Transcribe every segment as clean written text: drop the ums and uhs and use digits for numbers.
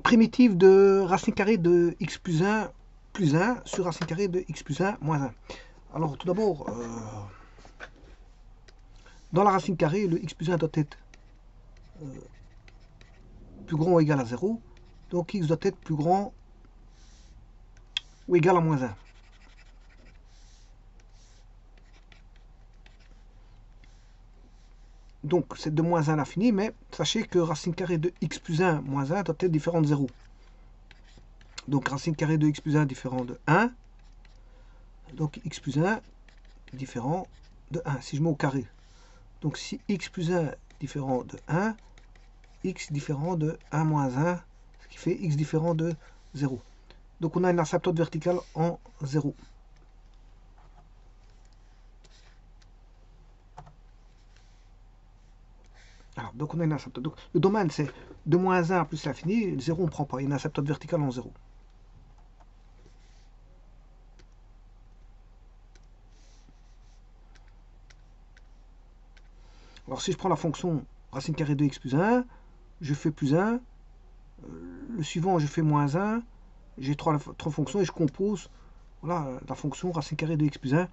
primitive de racine carrée de x plus 1 sur racine carrée de x plus 1 moins 1. Alors tout d'abord, dans la racine carrée, le x plus 1 doit être plus grand ou égal à 0. Donc x doit être plus grand ou égal à moins 1. Donc c'est de moins 1 à l'infini, mais sachez que racine carrée de x plus 1 moins 1 doit être différent de 0. Donc racine carrée de x plus 1 différent de 1. Donc x plus 1 différent de 1, si je mets au carré. Donc si x plus 1 différent de 1, x différent de 1 moins 1, ce qui fait x différent de 0. Donc on a une asymptote verticale en 0. Alors, donc on a une asymptote. Donc, le domaine c'est de moins 1 plus l'infini, 0 on ne prend pas, il y a une asymptote verticale en 0. Alors si je prends la fonction racine carrée de x plus 1, je fais plus 1, le suivant je fais moins 1, j'ai trois fonctions et je compose voilà, la fonction racine carrée de x plus 1,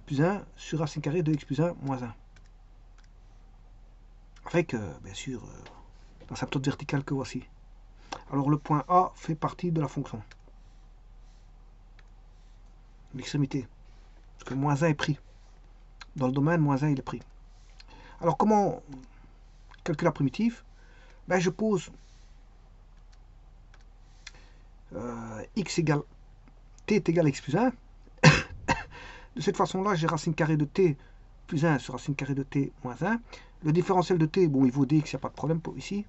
plus 1 sur racine carrée de x plus 1 moins 1. Avec, bien sûr, l'asymptote verticale que voici. Alors le point A fait partie de la fonction. L'extrémité. Parce que moins 1 est pris. Dans le domaine, moins 1 il est pris. Alors comment calculer la primitive? Ben, je pose x égale t est égal à x plus 1. De cette façon-là, j'ai racine carrée de t plus 1 sur racine carrée de t moins 1. Le différentiel de t, bon, il vaut dx, il n'y a pas de problème pour ici.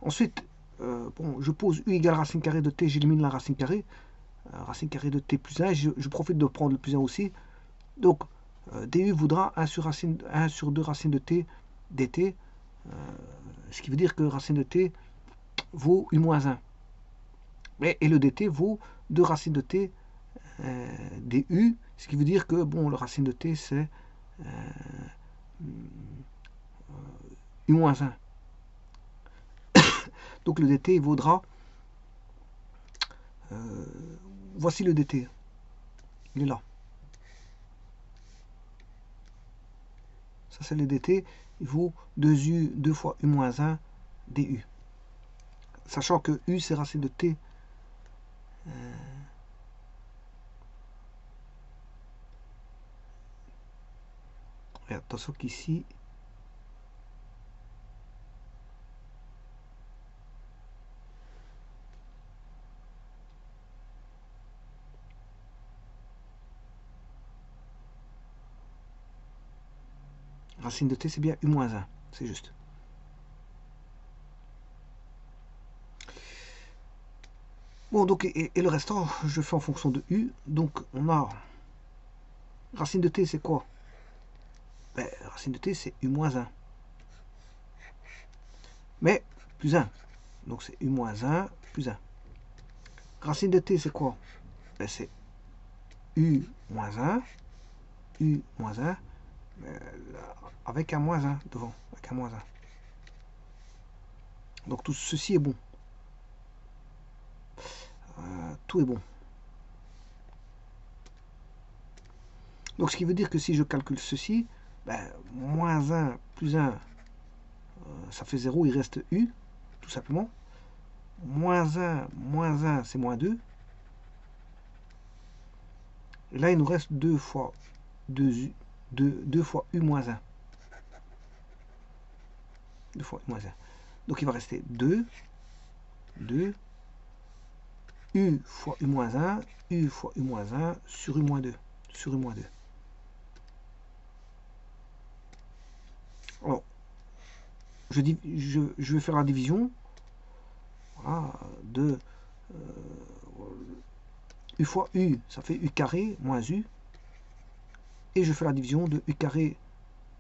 Ensuite, bon, je pose u égale racine carrée de t, j'élimine la racine carrée de t plus 1, je profite de prendre le plus 1 aussi. Donc, du voudra 1 sur 2 racine de t dt, ce qui veut dire que racine de t vaut u moins 1. Et le dt vaut 2 racines de t du, ce qui veut dire que bon, le racine de t c'est u moins 1. Donc le dt vaudra, voici le dt, il est là. Ça c'est le dt, il vaut 2u, 2 fois u moins 1 du. Sachant que u c'est racine de t. Et attention qu'ici, racine de t c'est bien u moins 1, c'est juste. Bon, donc, et le restant, je fais en fonction de u. Donc, on a racine de t, c'est quoi? Ben, racine de t, c'est u moins 1. Mais, plus 1. Donc, c'est u moins 1 plus 1. Racine de t, c'est quoi? Ben, c'est u moins 1, u moins 1, avec un moins 1 devant, avec un moins 1. Donc, tout ceci est bon. Tout est bon. Donc ce qui veut dire que si je calcule ceci, ben, moins 1 plus 1, ça fait 0, il reste u, tout simplement. Moins 1, c'est moins 2. Et là, il nous reste 2 fois 2 fois u moins 1. 2 fois u moins 1. Donc il va rester 2, u fois u moins 1, u fois u moins 1 sur u moins 2. Sur u moins 2. Alors, je vais faire la division, voilà, de u fois u, ça fait u carré moins u. Et je fais la division de u carré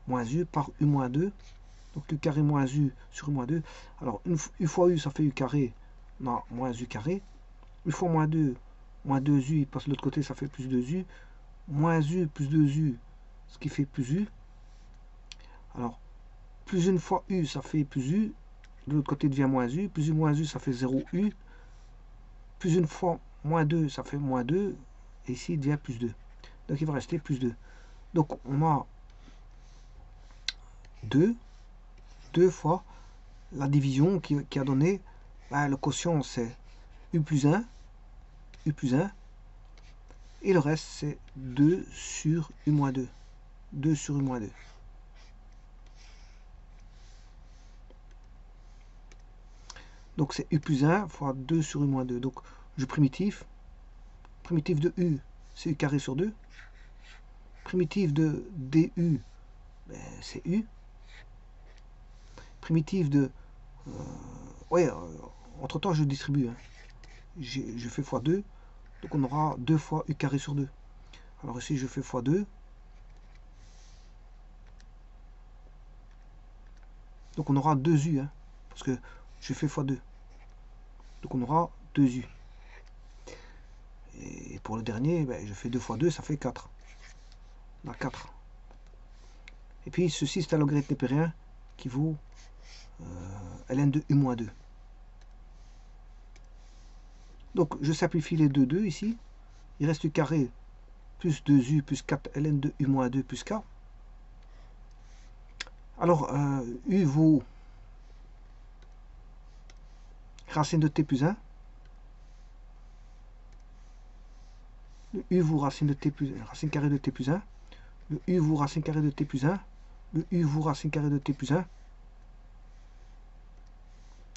moins u par u moins 2. Donc u carré moins u sur u moins 2. Alors u fois u, ça fait u carré, non, moins u carré. U fois moins 2, moins 2u, il passe de l'autre côté, ça fait plus 2u. Moins u plus 2u, ce qui fait plus u. Alors, plus une fois U, ça fait plus U. De l'autre côté devient moins U. Plus U moins U, ça fait 0 U. Plus une fois moins 2, ça fait moins 2. Et ici, il devient plus 2. Donc, il va rester plus 2. Donc, on a 2 fois la division qui a donné, le quotient, c'est U plus 1. U plus 1. Et le reste, c'est 2 sur U moins 2. 2 sur U moins 2. Donc c'est U plus 1 fois 2 sur U moins 2. Donc je primitif. Primitif de U, c'est U carré sur 2. Primitif de DU, c'est U. Primitif de... entre temps je distribue. Hein. Je fais fois 2. Donc on aura 2 fois U carré sur 2. Alors ici je fais fois 2. Donc on aura 2U. Hein, parce que je fais fois 2. Donc on aura 2U. Et pour le dernier, je fais 2 fois 2, ça fait 4. On a 4. Et puis ceci, c'est un logarithme népérien qui vaut ln de U-2. Donc je simplifie les 2 ici. Il reste U carré plus 2U plus 4 ln de U-2 plus K. Alors U vaut racine de T plus 1. Le U vaut racine de T plus racine carrée de T plus 1. Le U vaut racine carrée de T plus 1. Le U vaut racine carrée de T plus 1.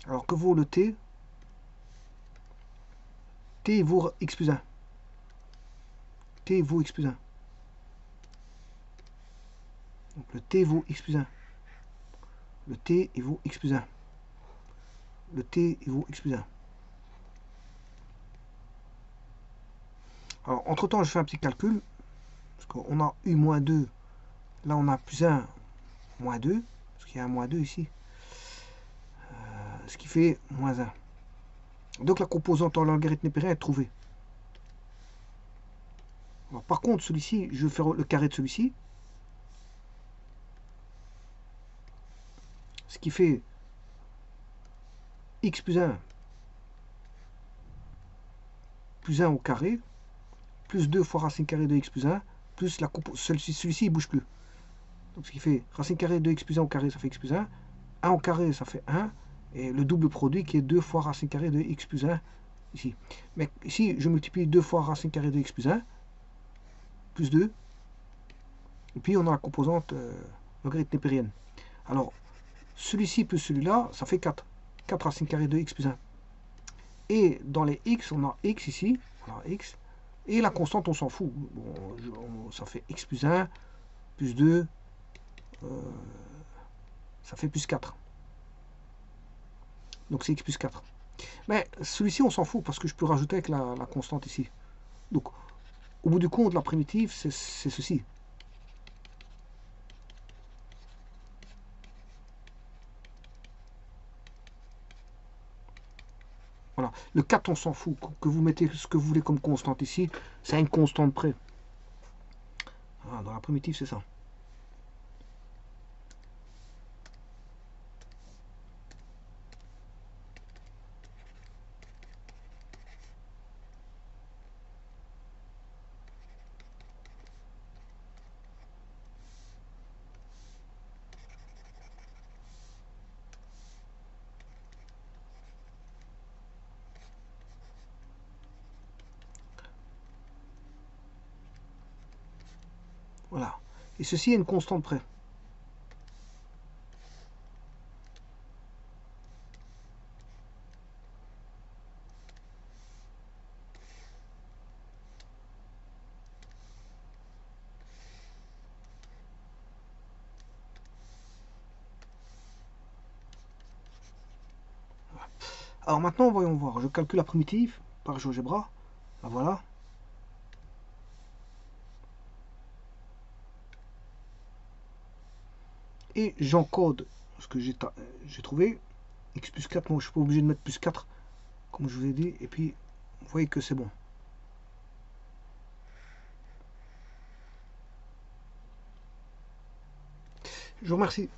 Alors que vaut le T? T vaut X plus 1. T vaut X plus 1. Donc le T vaut X plus 1. Le T il vaut X plus 1. Le T il vaut X plus 1. Alors entre temps je fais un petit calcul. Parce qu'on a U moins 2. Là on a plus 1 moins 2. Parce qu'il y a un moins 2 ici. Ce qui fait moins 1. Donc la composante en logarithme népérien est trouvée. Alors, par contre, celui-ci, je vais faire le carré de celui-ci. Ce qui fait x plus 1 au carré, plus 2 fois racine carrée de x plus 1, plus la celui-ci, il ne bouge plus. Donc ce qui fait racine carrée de x plus 1 au carré, ça fait x plus 1. 1 au carré, ça fait 1. Et le double produit qui est 2 fois racine carrée de x plus 1 ici. Mais ici, je multiplie 2 fois racine carrée de x plus 1, plus 2. Et puis on a la composante logarithme népérienne. Alors, celui-ci plus celui-là, ça fait 4. 4 racine carrée de x plus 1. Et dans les x, on a x ici. On a x. Et la constante, on s'en fout. Bon, ça fait x plus 1, plus 2. Ça fait plus 4. Donc c'est x plus 4. Mais celui-ci, on s'en fout parce que je peux rajouter avec la constante ici. Donc, au bout du compte, la primitive, c'est ceci. Voilà. Le 4, on s'en fout. Que vous mettez ce que vous voulez comme constante ici, c'est à une constante près. Voilà, dans la primitive, c'est ça. Voilà. Et ceci est une constante près. Alors maintenant, voyons voir. Je calcule la primitive par GeoGebra. La voilà. Et j'encode ce que j'ai trouvé. X plus 4, moi je suis pas obligé de mettre plus 4, comme je vous ai dit. Et puis, vous voyez que c'est bon. Je vous remercie.